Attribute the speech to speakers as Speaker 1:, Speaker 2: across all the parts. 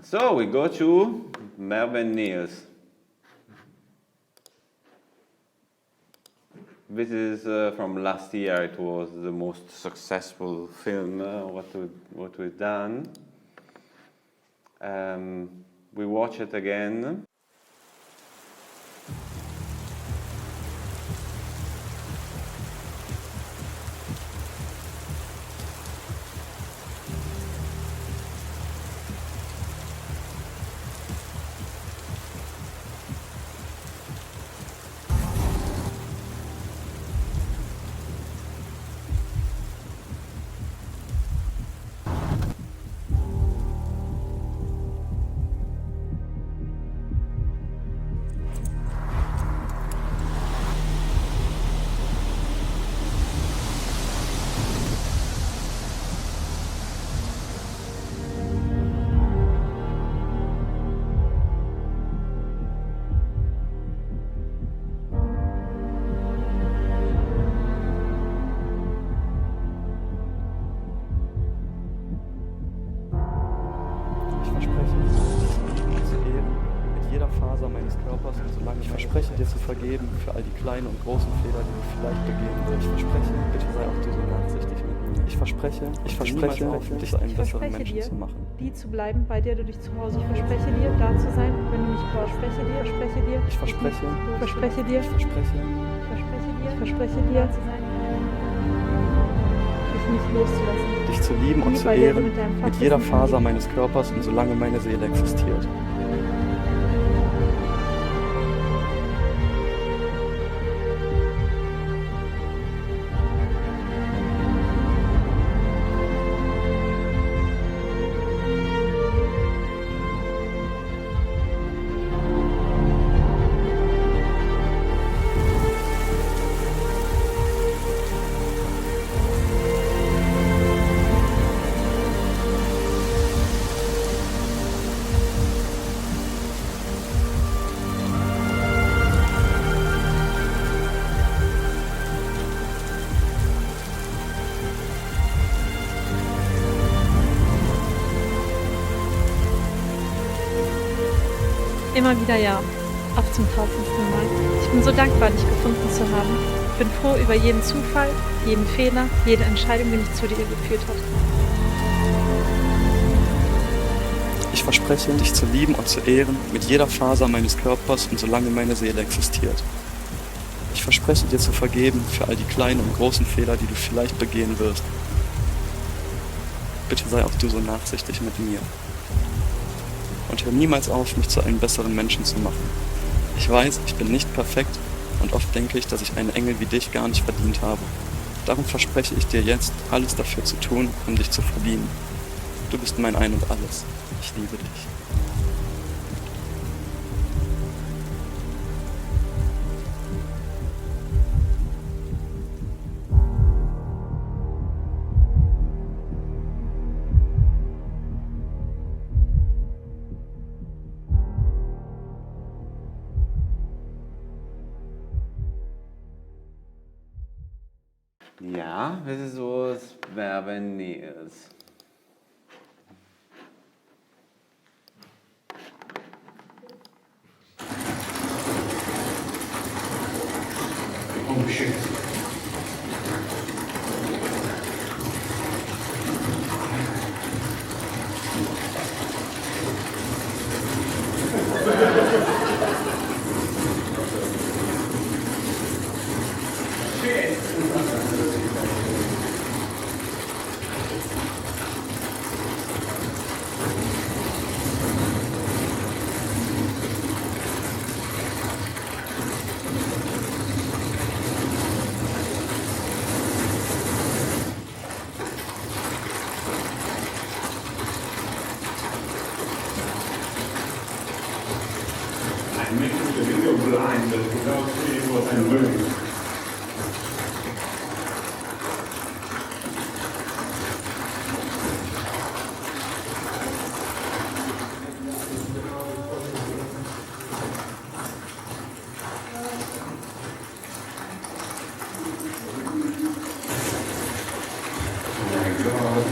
Speaker 1: So we go to Mervyn Niels. This is from last year. It was the most successful film what we've done. We watch it again.
Speaker 2: Ich verspreche dir zu vergeben für all die kleinen und großen Fehler, die du vielleicht begehen wirst. Ich verspreche, bitte sei auch du so nachsichtig mit mir. Ich verspreche, dich zu einem besseren Menschen zu machen.
Speaker 3: Die zu bleiben, bei der du dich zu Hause. Ich verspreche dir, da zu sein, wenn du mich brauchst. Ich verspreche dir,
Speaker 2: Ich verspreche,
Speaker 3: dir,
Speaker 2: ich verspreche,
Speaker 3: da zu sein, dich nicht loszulassen.
Speaker 2: dich zu lieben und
Speaker 3: Nie
Speaker 2: zu
Speaker 3: bei der du
Speaker 2: ehren,
Speaker 3: mit deinem
Speaker 2: mit
Speaker 3: Vater
Speaker 2: jeder
Speaker 3: sind.
Speaker 2: Faser meines Körpers und solange meine Seele existiert.
Speaker 3: Immer wieder ja, oft zum tausendsten Mal. Ich bin so dankbar, dich gefunden zu haben. Ich bin froh über jeden Zufall, jeden Fehler, jede Entscheidung, die mich zu dir geführt hat.
Speaker 2: Ich verspreche, dich zu lieben und zu ehren, mit jeder Faser meines Körpers und solange meine Seele existiert. Ich verspreche dir zu vergeben für all die kleinen und großen Fehler, die du vielleicht begehen wirst. Bitte sei auch du so nachsichtig mit mir. Und hör niemals auf, mich zu einem besseren Menschen zu machen. Ich weiß, ich bin nicht perfekt und oft denke ich, dass ich einen Engel wie dich gar nicht verdient habe. Darum verspreche ich dir jetzt, alles dafür zu tun, um dich zu verdienen. Du bist mein Ein und Alles. Ich liebe dich.
Speaker 1: Yeah, this was Mervyn Niels.
Speaker 4: Oh shit. I'm making the video blind, but without seeing what I'm doing. Oh my God.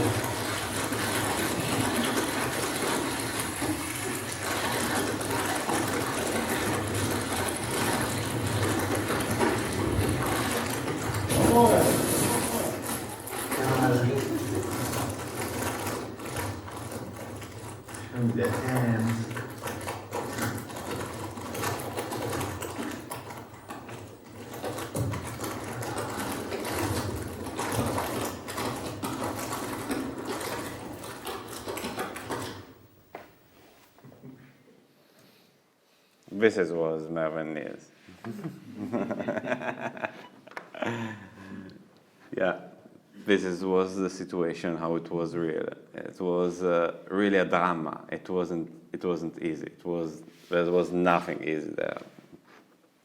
Speaker 5: And the hands.
Speaker 1: This was Mervyn Niels. Yeah, was the situation, how it was real. It was really a drama. It wasn't easy. There was nothing easy there.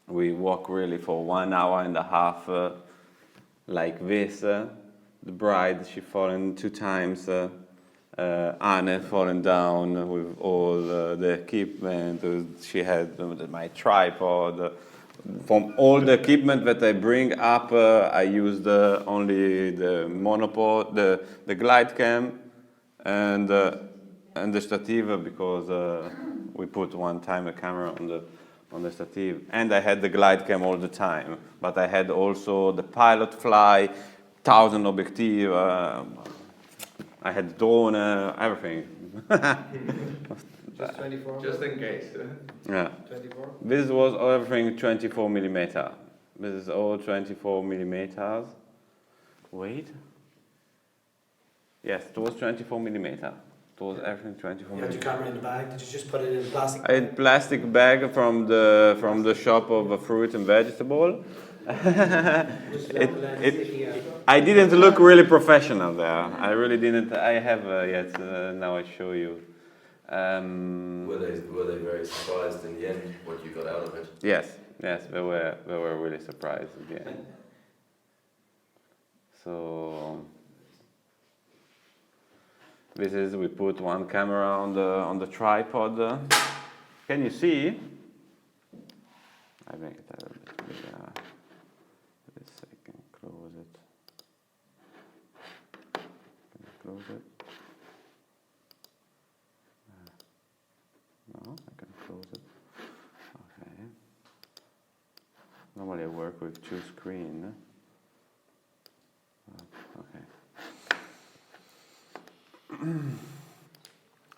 Speaker 1: We walked really for 1 hour and a half like this. The bride, she fallen 2 times. Anne fallen down with all the equipment. She had my tripod. From all the equipment that I bring up, I used only the monopod, the glide cam, and the stative, because we put one time a camera on the stative, and I had the glide cam all the time. But I had also the pilot fly, 1000 objective. I had drone, everything.
Speaker 5: Just 24? Just in case.
Speaker 1: Yeah.
Speaker 5: 24?
Speaker 1: This was everything 24 millimeter. This is all 24 millimeters. Wait. Yes, it was 24 millimeter. It was everything 24
Speaker 6: You had your
Speaker 1: millimeter.
Speaker 6: camera in the bag, did you just put it in plastic?
Speaker 1: I had plastic bag from the shop of fruit and vegetable. I didn't look really professional there. I really didn't. I have yet. Now I show you.
Speaker 7: Were they very surprised in the end what you got out of it?
Speaker 1: Yes, they were really surprised at the end. So this is, we put one camera on the tripod. Can you see? I make it a little bit bigger. This I can close it. Can I close it? No, I can close it. Okay. Normally I work with 2 screens. Okay.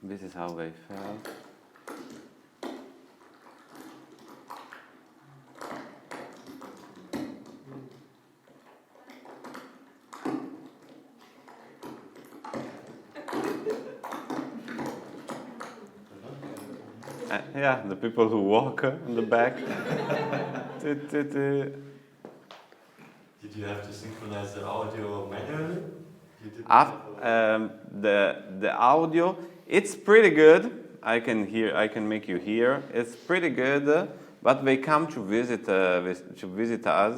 Speaker 1: This is how they felt. Yeah, the people who walk in the back.
Speaker 8: Did you have to synchronize the audio manually? You did
Speaker 1: The audio, it's pretty good. I can make you hear. It's pretty good, but they come to visit us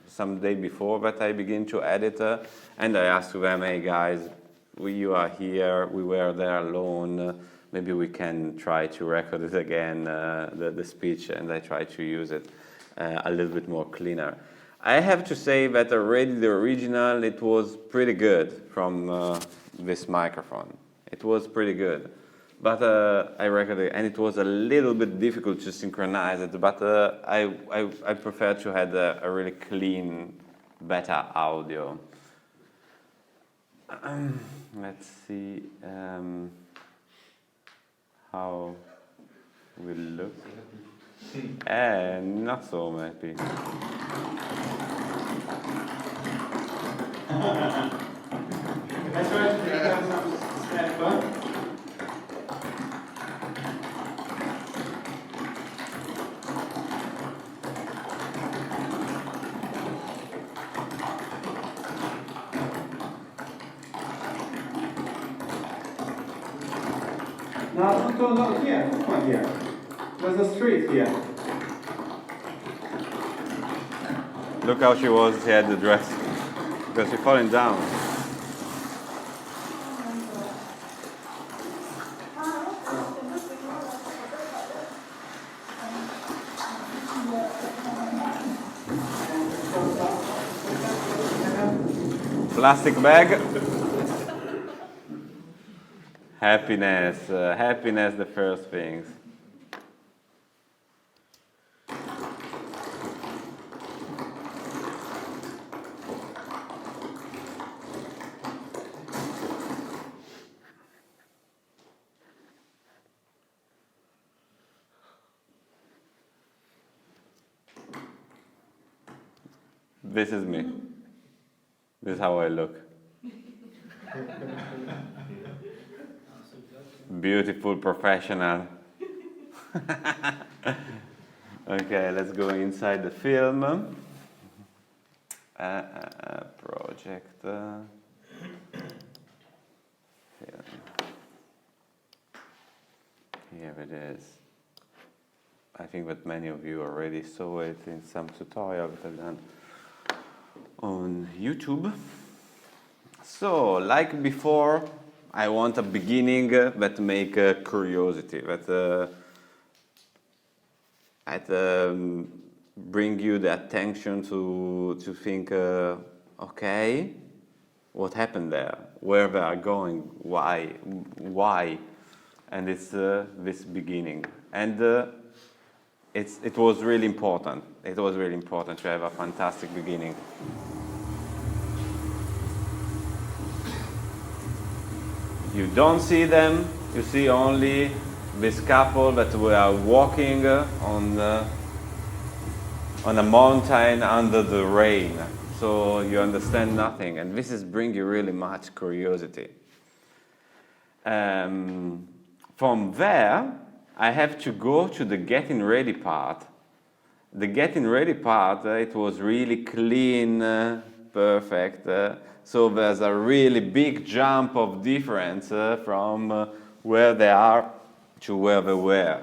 Speaker 1: some day before that I begin to edit, and I asked them, hey guys, you are here, we were there alone. Maybe we can try to record it again, the speech, and I try to use it a little bit more cleaner. I have to say that already the original, it was pretty good from this microphone. It was pretty good. But I recorded it, and it was a little bit difficult to synchronize it, but I prefer to have a really clean, better audio. Let's see how we look. Not so happy.
Speaker 5: That's right, stand fun. No, not here, not here. There's a street here.
Speaker 1: Look how she had the dress, because she's falling down. Plastic bag. Happiness, the first things. This is me. This is how I look. Beautiful, professional. Okay, let's go inside the film. Project. Film. Here it is. I think that many of you already saw it in some tutorial that I've done on YouTube. So, like before, I want a beginning that make curiosity, that bring you the attention to think, okay, what happened there? Where they are going? Why? And it's this beginning. And it was really important. It was really important to have a fantastic beginning. You don't see them. You see only this couple that were walking on a mountain under the rain. So you understand nothing. And this is bring you really much curiosity. From there, I have to go to the getting ready part. The getting ready part, it was really clean, perfect. So there's a really big jump of difference from where they are to where they were.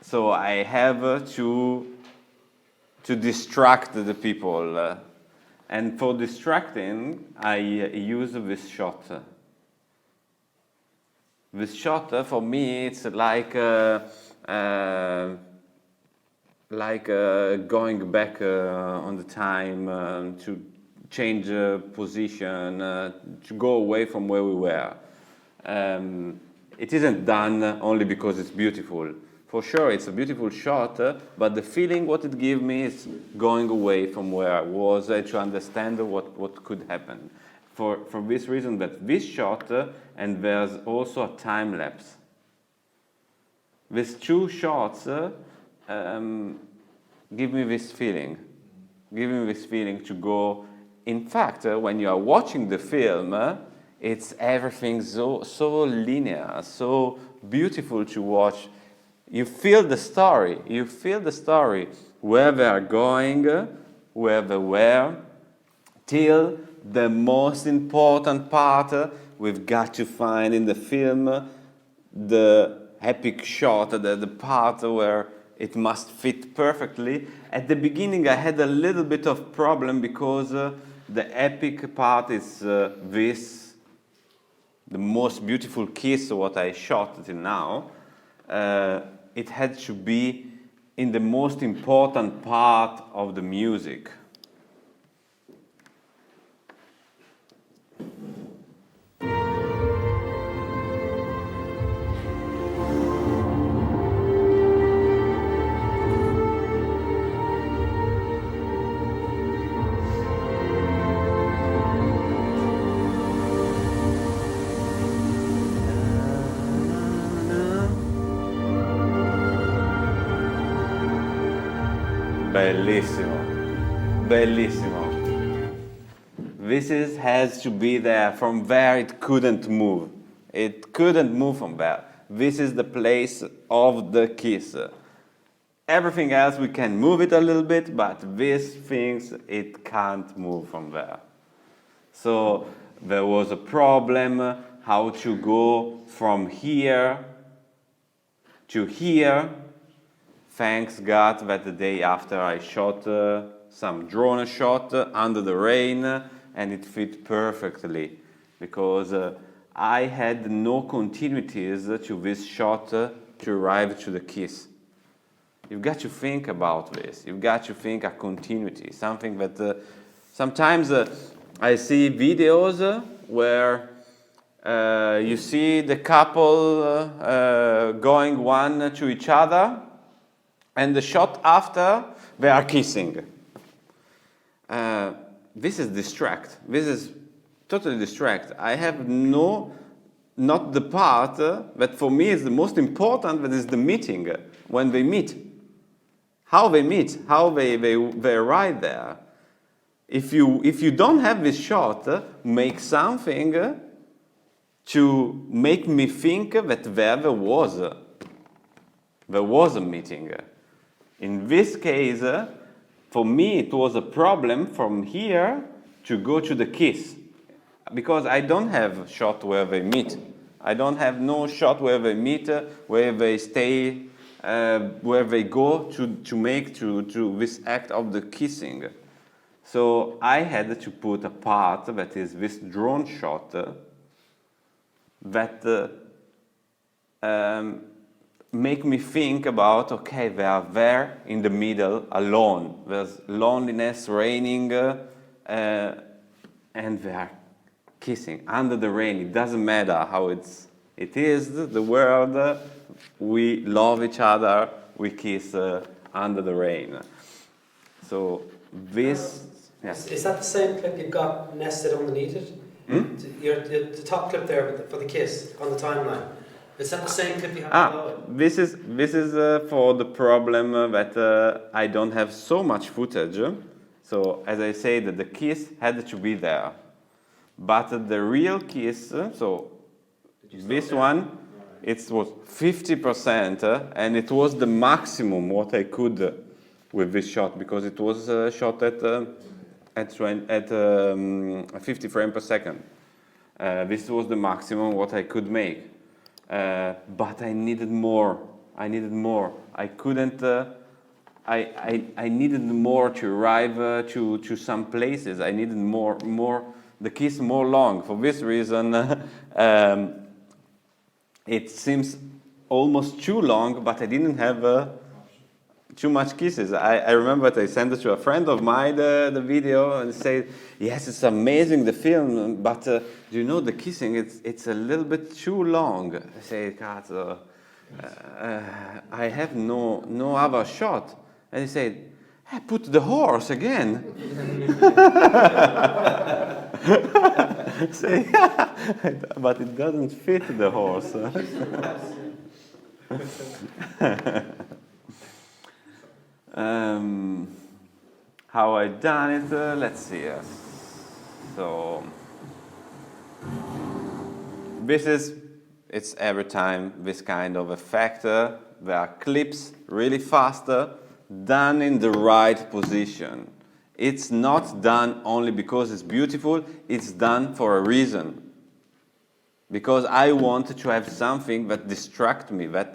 Speaker 1: So I have to distract the people. And for distracting, I use this shot. This shot, for me, it's like going back on the time to change position, to go away from where we were. It isn't done only because it's beautiful. For sure, it's a beautiful shot, but the feeling what it gives me is going away from where I was to understand what could happen. For this reason, that this shot and there's also a time lapse. These two shots give me this feeling. Give me this feeling to go. In fact, when you are watching the film, it's everything so linear, so beautiful to watch. You feel the story. You feel the story where they are going, where they were, till the most important part we've got to find in the film, the epic shot, the part where it must fit perfectly. At the beginning, I had a little bit of problem because the epic part is the most beautiful kiss what I shot till now. It had to be in the most important part of the music. Bellissimo, bellissimo. This has to be there. From there, it couldn't move. It couldn't move from there. This is the place of the kiss. Everything else, we can move it a little bit, but these things, it can't move from there. So there was a problem how to go from here to here. Thanks God that the day after I shot some drone shot under the rain, and it fit perfectly because I had no continuities to this shot to arrive to the kiss. You've got to think about this. You've got to think a continuity, something that sometimes I see videos where you see the couple going one to each other, and the shot after, they are kissing. This is distract. This is totally distract. I have not the part that for me is the most important, that is the meeting, when they meet. how they meet, how they arrive there. If you don't have this shot, make something to make me think that there was a meeting. In this case, for me, it was a problem from here to go to the kiss, because I don't have a shot where they meet. I don't have no shot where they meet, where they stay, where they go to make to this act of the kissing. So I had to put a part that is this drone shot that make me think about, okay, they are there in the middle alone. There's loneliness raining and they are kissing under the rain. It doesn't matter how it is, the world, we love each other, we kiss under the rain. So this... Yes.
Speaker 6: Is that the same clip you've got nested underneath it? The top clip there for the kiss on the timeline. Is that the same clip you have below it?
Speaker 1: This is for the problem that I don't have so much footage. So as I said, the kiss had to be there, but the real kiss. So this one, it was 50%, and it was the maximum what I could with this shot, because it was shot at 50 frames per second. This was the maximum what I could make, but I needed more. I couldn't. I needed more to arrive to some places. I needed more. The kiss more long. For this reason, it seems almost too long, but I didn't have too much kisses. I remember that I sent it to a friend of mine, the video, and said, yes, it's amazing, the film, but do you know, the kissing, it's a little bit too long. I said, God, I have no other shot. And he said, hey, put the horse again. Say, but it doesn't fit the horse. How I done it? Let's see. So it's every time this kind of effect. There are clips really faster, done in the right position. It's not done only because it's beautiful. It's done for a reason. Because I want to have something that distracts me, that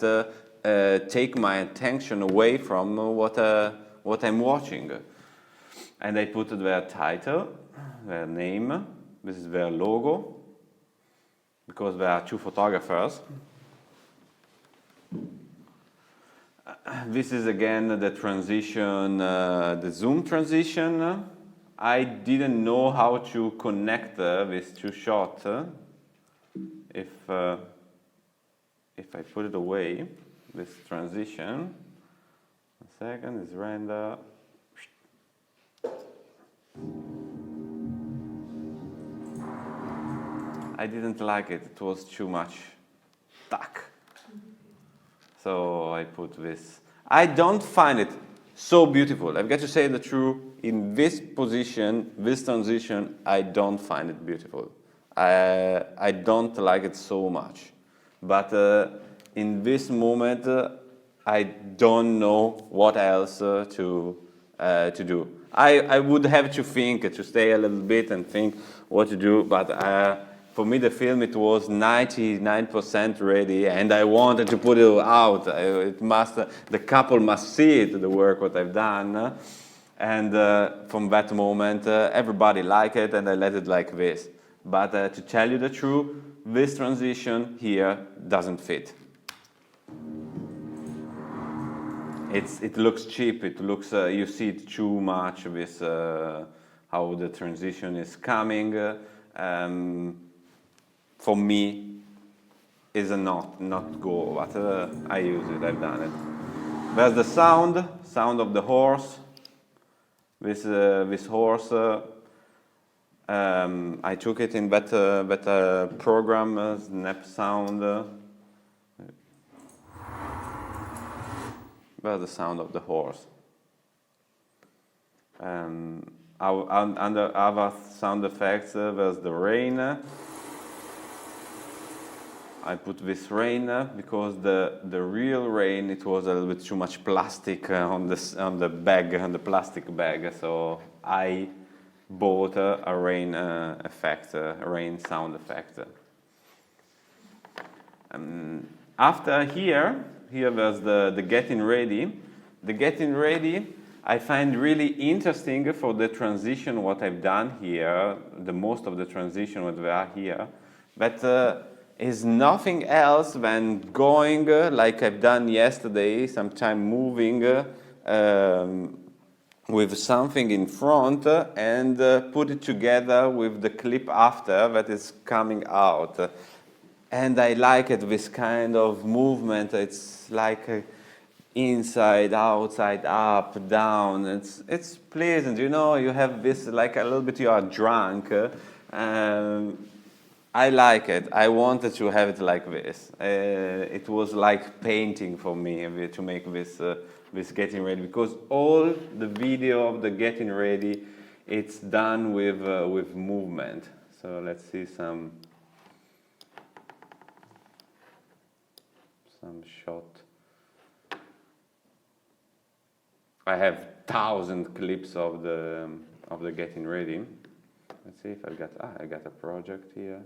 Speaker 1: take my attention away from what I'm watching. And I put their title, their name, this is their logo, because there are two photographers. This is again the transition, the zoom transition. I didn't know how to connect these two shots. If I put it away, this transition, a second, is render. I didn't like it, it was too much stuck. So I put this. I don't find it so beautiful. I've got to say the truth, in this position, this transition, I don't find it beautiful. I don't like it so much. But in this moment, I don't know what else to do. I would have to think, to stay a little bit and think what to do, but for me the film, it was 99% ready, and I wanted to put it out. The couple must see it, the work what I've done, and from that moment everybody liked it, and I let it like this. But to tell you the truth, this transition here doesn't fit. It looks cheap. It looks you see it too much with how the transition is coming. For me, is a not go, but I use it. I've done it. There's the sound of the horse. This horse. I took it in better program, Snap Sound. There's the sound of the horse. Under other sound effects, there's the rain. I put this rain because the real rain, it was a little bit too much plastic on the bag, on the plastic bag. So I bought a rain effect, a rain sound effect. After here there's the getting ready. The getting ready I find really interesting for the transition what I've done here, the most of the transition what we are here, but is nothing else than going like I've done yesterday, sometime moving with something in front and put it together with the clip after that is coming out. And I like it, this kind of movement. It's like inside, outside, up, down. It's pleasant, you know. You have this like a little bit. You are drunk. I like it. I wanted to have it like this. It was like painting for me to make this getting ready, because all the video of the getting ready, it's done with movement. So let's see some shot. I have 1,000 clips of the getting ready. Let's see if I got a project here.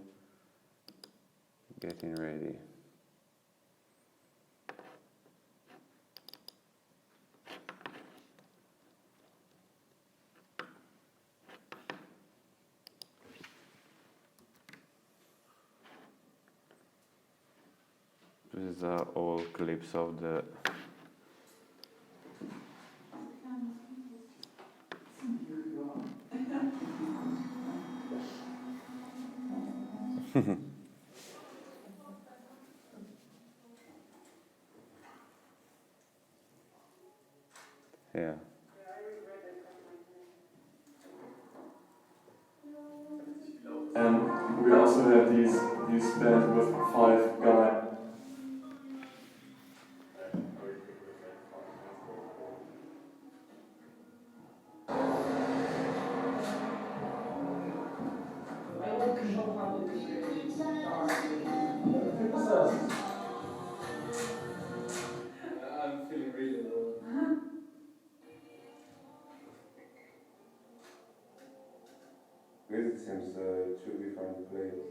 Speaker 1: Getting ready. These are all clips of the yeah.
Speaker 9: And we also have these bands with 5 guys.
Speaker 5: I'm feeling really low.
Speaker 1: This seems two different plays.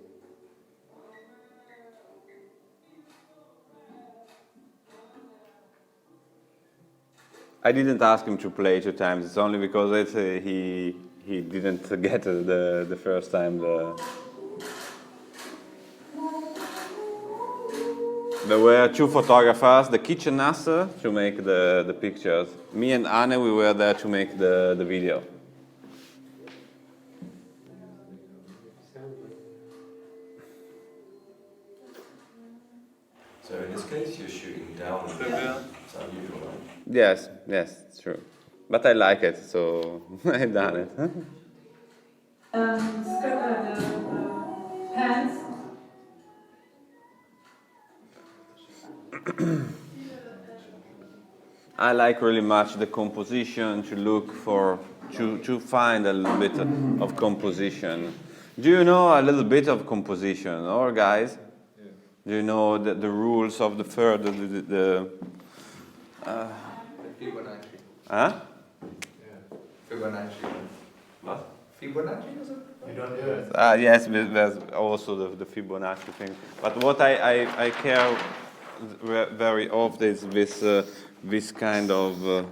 Speaker 1: I didn't ask him to play 2 times. It's only because he didn't get the first time. There were 2 photographers, the kitchen master to make the pictures. Me and Anne, we were there to make the video.
Speaker 7: So in this case, you're shooting down. It's unusual, right?
Speaker 1: Yes, it's true. But I like it, so I've done it.
Speaker 10: Pants.
Speaker 1: I like really much the composition, to look for, to find a little bit of composition. Do you know a little bit of composition, or guys? Yeah. Do you know the rules of the third, the
Speaker 7: Fibonacci.
Speaker 1: Huh?
Speaker 7: Yeah. Fibonacci.
Speaker 1: What?
Speaker 7: Fibonacci, is it?
Speaker 8: You don't do it.
Speaker 1: Yes, there's also the Fibonacci thing. But what I care very often is this kind of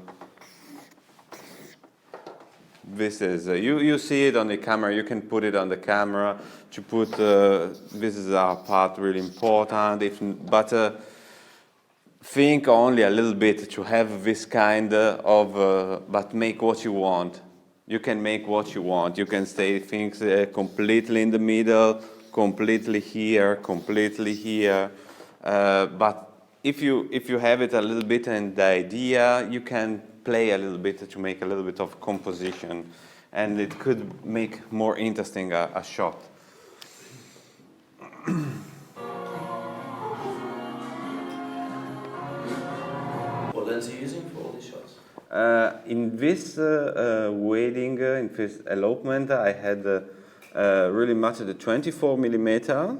Speaker 1: this is you see it on the camera. You can put it on the camera to put this is our part really important. But think only a little bit to have this kind of but make what you want. You can make what you want. You can say things completely in the middle, completely here, completely here. But if you have it a little bit and the idea, you can play a little bit to make a little bit of composition, and it could make more interesting a shot.
Speaker 7: What lens are you using for all these shots?
Speaker 1: In this wedding, in this elopement, I had really much the 24 millimeter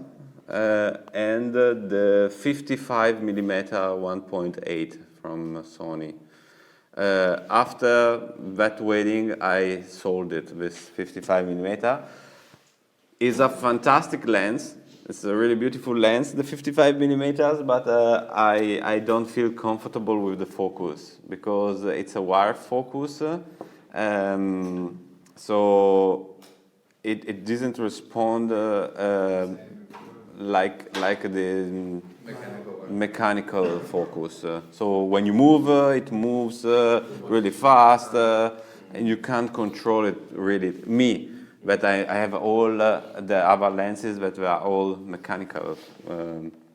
Speaker 1: and the 55 millimeter 1.8 from Sony. After that wedding, I sold it with 55 millimeter. It's a fantastic lens. It's a really beautiful lens, the 55 millimeters, but I don't feel comfortable with the focus because it's a wire focus. So it doesn't respond like the mechanical focus. So when you move, it moves really fast, and you can't control it really. But I have all the other lenses that were all mechanical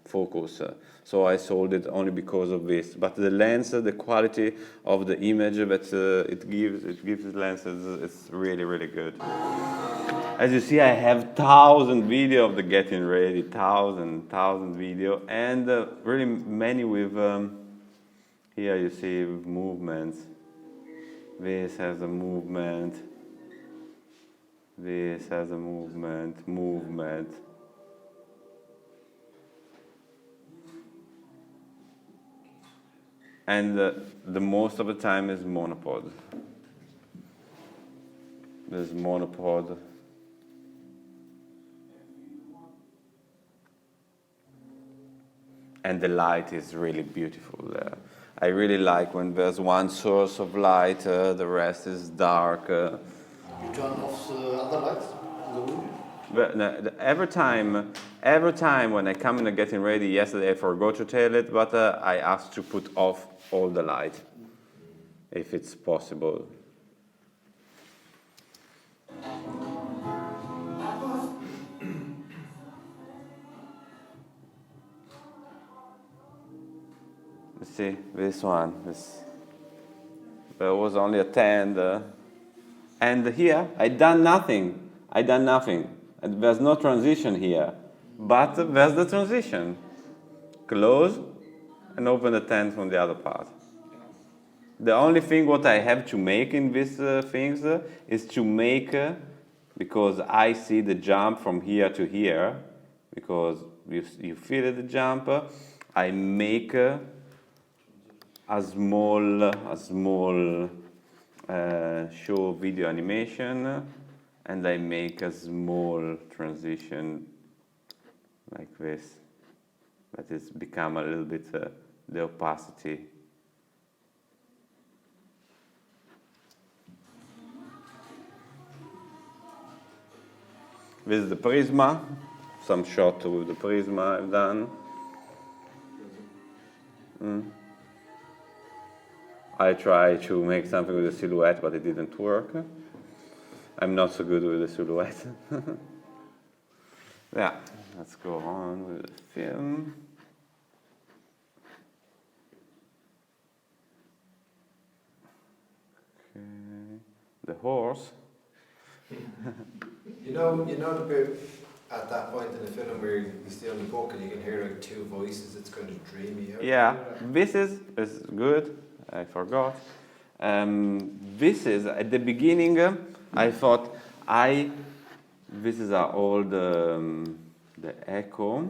Speaker 1: focus. So I sold it only because of this. But the lens, the quality of the image that it gives the lenses is really, really good. As you see, I have 1,000 video of the getting ready, 1,000 video, and really many with, here you see with movements. This has a movement. This has a movement. And the most of the time is monopod. There's monopod. And the light is really beautiful. I really like when there's one source of light, the rest is dark.
Speaker 10: You turn off the other lights in the room?
Speaker 1: But no, every time when I come in getting ready, yesterday I forgot to tell it, but I asked to put off all the light, if it's possible. Let's see, this one, there was only a 10, and here I done nothing. And there's no transition here, but there's the transition. Close and open the tent from the other part. The only thing what I have to make in these things is to make, because I see the jump from here to here, because you feel the jump, I make a small show video animation, and I make a small transition like this, that is become a little bit the opacity. This is the Prisma, some shot with the Prisma I've done. I tried to make something with the silhouette, but it didn't work. I'm not so good with the silhouette. Yeah, let's go on with the film. Okay, the horse.
Speaker 7: You know the bit at that point in the film where you stay on the book and you can hear like two voices, it's going to dream you out.
Speaker 1: Yeah, this is good. I forgot. This is at the beginning. I thought this is our old the Echo.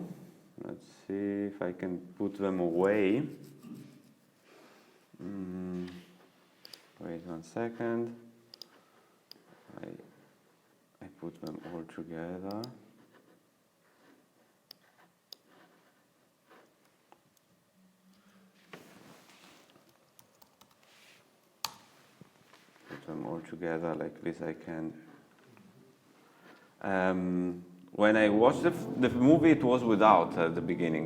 Speaker 1: Let's see if I can put them away. Wait 1 second. I put them all together. Them all together like this I can. When I watched the movie, it was without at the beginning.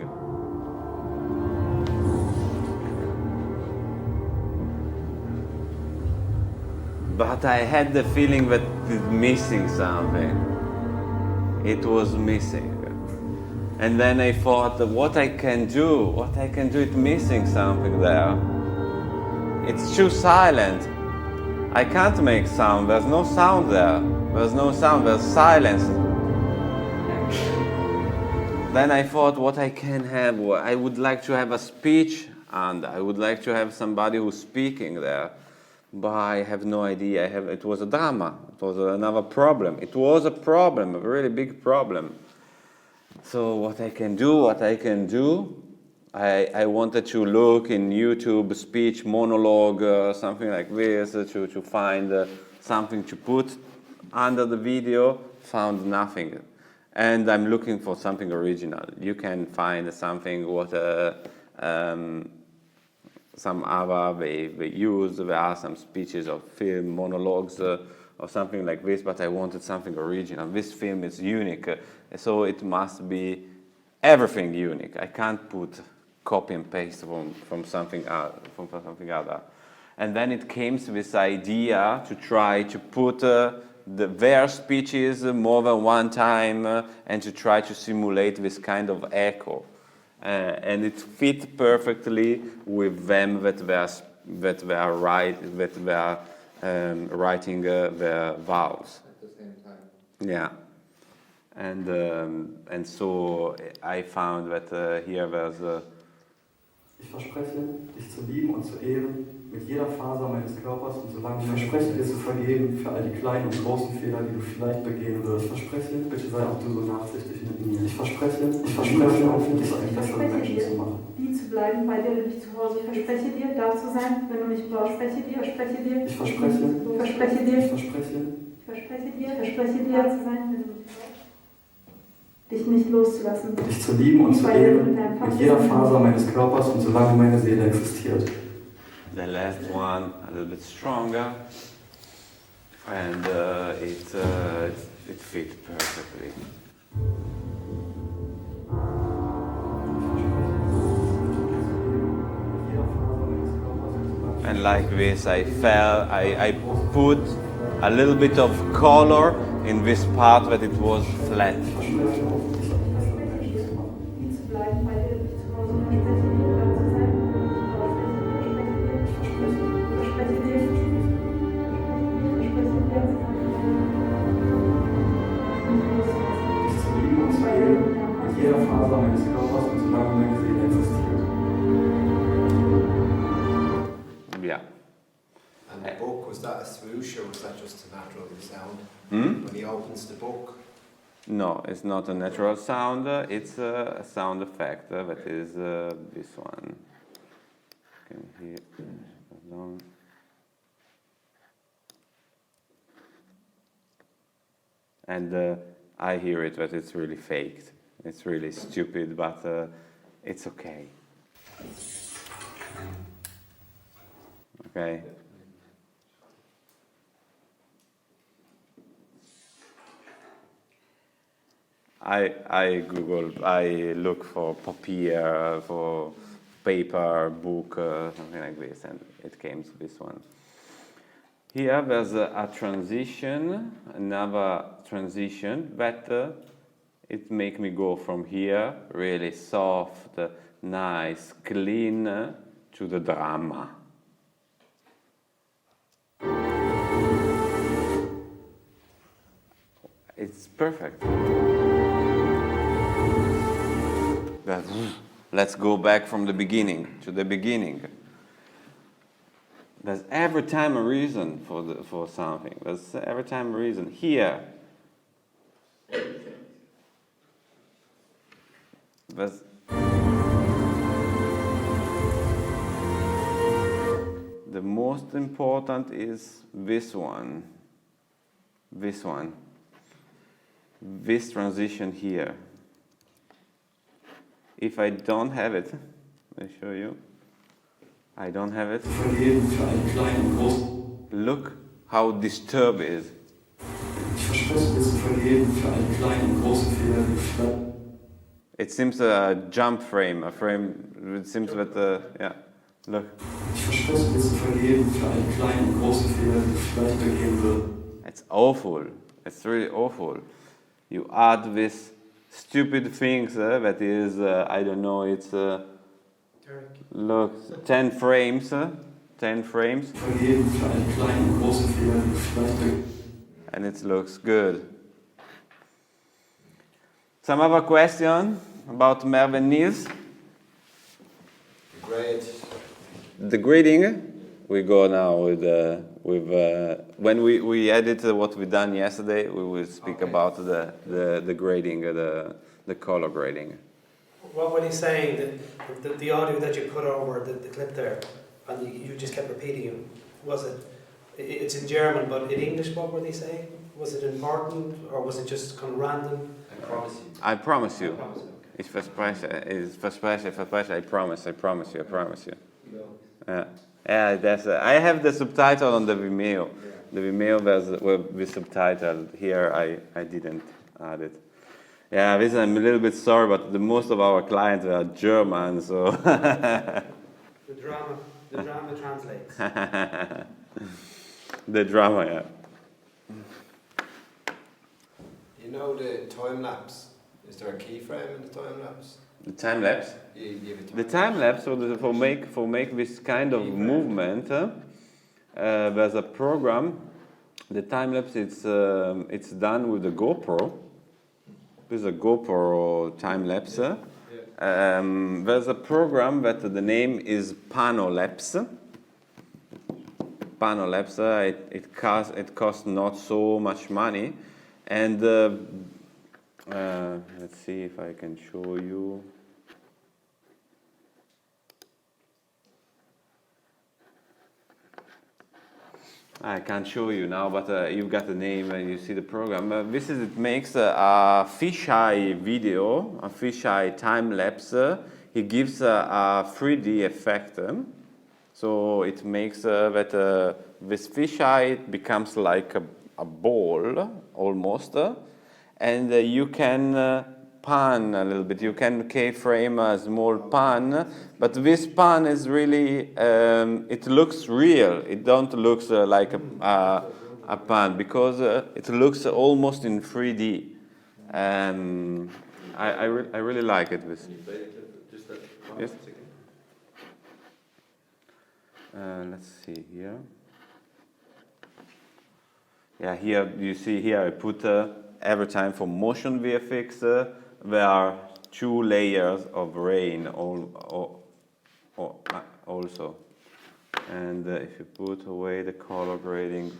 Speaker 1: But I had the feeling that it's missing something. It was missing. And then I thought, what I can do, it's missing something there. It's too silent. I can't make sound, there's no sound there. There's no sound, there's silence. Then I thought what I can have, I would like to have a speech, and I would like to have somebody who's speaking there. but I have no idea. It was a drama. It was another problem. It was a problem, a really big problem. So what I can do, I wanted to look in YouTube speech monologue, something like this, to find something to put under the video, found nothing. And I'm looking for something original. You can find something what some other they use. There are some speeches of film monologues or something like this, but I wanted something original. This film is unique, so it must be everything unique. I can't put copy and paste from something other. And then it came to this idea to try to put their speeches more than one time and to try to simulate this kind of echo. And it fit perfectly with them that they are writing their vowels.
Speaker 7: At the same time.
Speaker 1: Yeah, and so I found that here there's.
Speaker 9: Ich verspreche, dich zu lieben und zu ehren, mit jeder Faser meines Körpers und solange ich verspreche, dir zu vergeben für all die kleinen und großen Fehler, die du vielleicht begehen wirst. Ich verspreche, bitte sei auch du so nachsichtig mit mir. Ich verspreche, dich zu einem besseren Menschen zu machen.
Speaker 3: Die zu bleiben, bei der du dich zu Hause. Ich verspreche dir, da zu sein, wenn du mich brauchst. Ich verspreche dir,
Speaker 9: ich verspreche dir,
Speaker 3: da zu sein, wenn du mich brauchst. Dich nicht loszulassen.
Speaker 9: Dich zu lieben und zu ehren, mit jeder Faser meines Körpers und solange meine Seele existiert.
Speaker 1: The last one, a little bit stronger, and it fit perfectly. And like this, I put a little bit of color in this part that it was flat. Yeah.
Speaker 7: And the book, was that a swoosh or was that just a natural sound? When he opens the book?
Speaker 1: No, it's not a natural sound. It's a sound effect that is this one. You can hear it down. And I hear it, but it's really faked. It's really stupid, but it's okay. Okay. I look for papier, for paper, book, something like this, and it came to this one. Here there's a transition, another transition, that it make me go from here, really soft, nice, clean, to the drama. It's perfect. But let's go back from the beginning to the beginning. There's every time a reason for something. There's every time a reason. Here, there's the most important is this one. This one. This transition here. If I don't have it, let me show you. I don't have it. Look how disturbed it is. It seems a jump frame, a frame. It seems that, yeah, look. It's awful. It's really awful. You add this stupid things that is, I don't know, it's, look, 10 frames, 10 frames. And it looks good. Some other question about Mervyn Nils?
Speaker 7: Grade.
Speaker 1: The grading, we go now with when we edit what we done yesterday. We will speak about the grading, the color grading.
Speaker 6: What he's saying, the audio that you put over the clip there, and you just kept repeating it, was it? It's in German, but in English, what were they saying? Was it important, or was it just kind of random?
Speaker 7: I promise you.
Speaker 1: I promise you.
Speaker 6: I promise you.
Speaker 1: It's versprechen. I promise you. Yeah, that's. I have the subtitle on the Vimeo. The Vimeo will be subtitled. Here, I didn't add it. Yeah, this I'm a little bit sorry, but most of our clients are German, so.
Speaker 6: The drama translates.
Speaker 1: The drama, yeah.
Speaker 7: You know the time lapse? Is there a keyframe in the time lapse?
Speaker 1: The time lapse. The time lapse for make this kind of movement. There's a program. The time lapse it's done with the GoPro. There's a GoPro time lapse. There's a program that the name is Panolapse. Panolapse. It costs not so much money, and let's see if I can show you. I can't show you now, but you've got the name and you see the program. It makes a fisheye video, a fisheye time lapse. It gives a 3D effect. So it makes that this fisheye becomes like a ball almost. And you can pan a little bit. You can keyframe a small pan, but this pan is really, it looks real. It don't look like a pan because it looks almost in 3D. I really like it. This. Yes. Let's see here. Yeah, here you see here I put every time for motion VFX. There are 2 layers of rain also. And if you put away the color grading,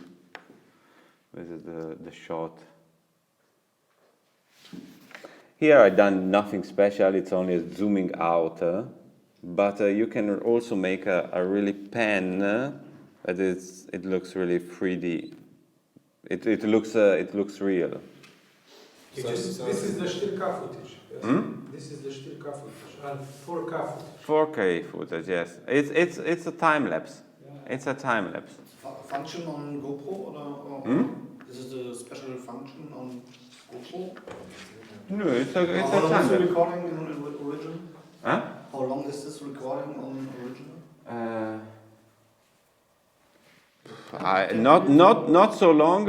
Speaker 1: this is the shot. Here I done nothing special, it's only a zooming out. But you can also make a really pan that it looks really 3D. It looks real.
Speaker 5: This is the 4K footage. Yes? This is the 4K footage and 4K footage.
Speaker 1: 4K footage, yes. It's a time lapse. Yeah. It's a time lapse.
Speaker 10: Function on GoPro or this is a special function on GoPro?
Speaker 1: No, it's a
Speaker 10: How long
Speaker 1: time
Speaker 10: is the
Speaker 1: lapse.
Speaker 10: recording in original?
Speaker 1: Huh?
Speaker 10: How long is this recording on original?
Speaker 1: Not so long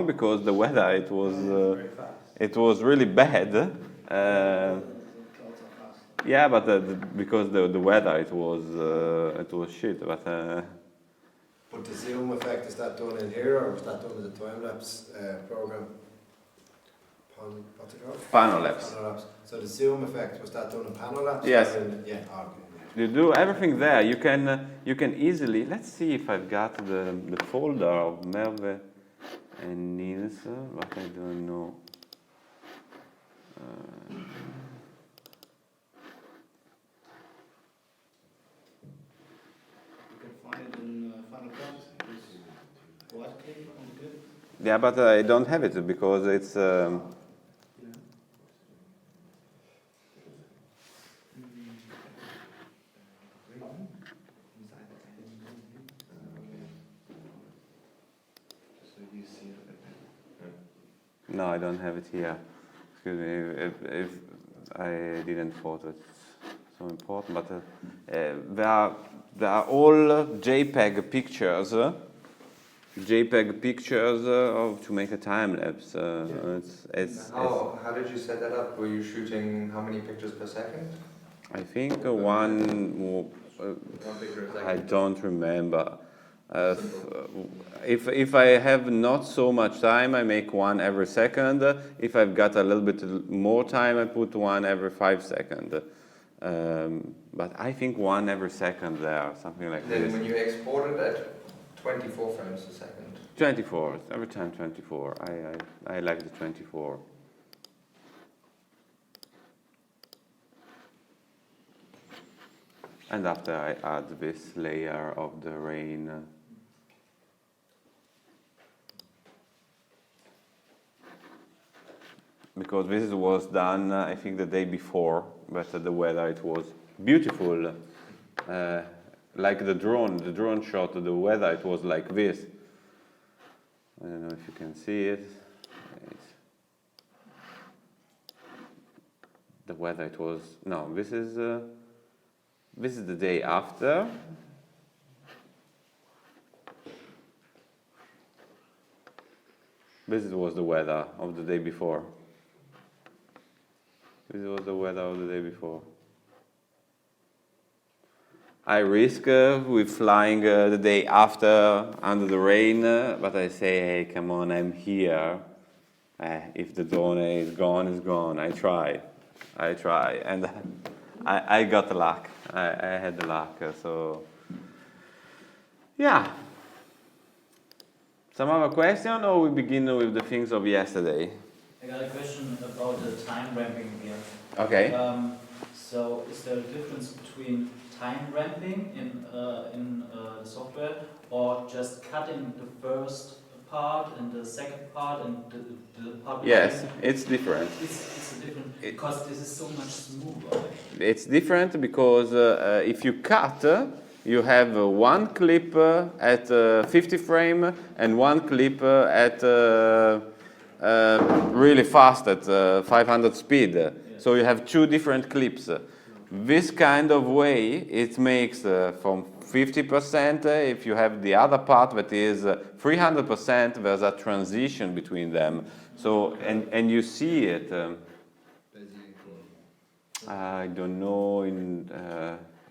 Speaker 1: because the weather it was really bad. Yeah, but because the weather it was shit. But
Speaker 7: the zoom effect, is that done in here or was that done in the time lapse program? What's it called?
Speaker 1: Panolapse.
Speaker 7: Panolapse. So the zoom effect, was that done in Panolapse?
Speaker 1: Yes.
Speaker 7: Yeah. Okay.
Speaker 1: You do everything there. You can easily. Let's see if I've got the folder of Merve and Niels, but I don't know.
Speaker 10: You can find it in Final Cut. Right click on the clip.
Speaker 1: Yeah, but I don't have it because it's. No, I don't have it here. Excuse me, if I didn't thought it's so important, but there are all JPEG pictures. JPEG pictures to make a time lapse.
Speaker 11: How did you set that up? Were you shooting how many pictures per second?
Speaker 1: I think one
Speaker 11: picture a second.
Speaker 1: I don't remember. If I have not so much time, I make one every second. If I've got a little bit more time, I put one every 5 seconds. But I think one every second there, something like
Speaker 11: Then
Speaker 1: this.
Speaker 11: when you export it at 24 frames a second.
Speaker 1: 24, every time 24. I like the 24. And after I add this layer of the rain. Because this was done, I think, the day before, but the weather, it was beautiful. Like the drone shot, the weather, it was like this. I don't know if you can see it. The weather, it was, no, this is the day after. This was the weather of the day before. This was the weather of the day before. I risk with flying the day after under the rain, but I say, hey, come on, I'm here. If the drone is gone, it's gone. I try, and I got the luck. I had the luck, so yeah. Some other question, or we begin with the things of yesterday?
Speaker 12: I got a question about the time ramping here.
Speaker 1: Okay.
Speaker 12: So is there a difference between time ramping in the software, or just cutting the first part and the second part and the part?
Speaker 1: Yes, it's different.
Speaker 12: It's different because this is so much smoother.
Speaker 1: It's different because if you cut, you have one clip at 50 frame and one clip at really fast at 500 speed. Yeah. So you have two different clips. This kind of way, it makes from 50%, if you have the other part that is 300%, there's a transition between them. So, and you see it, I don't know,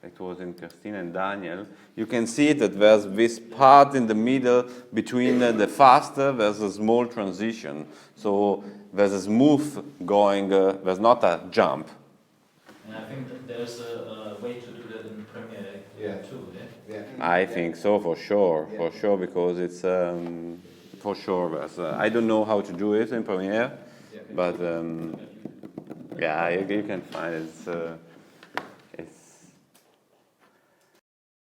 Speaker 1: it was in Christina and Daniel. You can see that there's this part in the middle between the faster, there's a small transition. So there's a smooth going, there's not a jump.
Speaker 12: And I think that there's a way to do that in Premiere too, yeah?
Speaker 1: I think so, for sure, because it's, for sure, there's, I don't know how to do it in Premiere, but yeah, you can find it.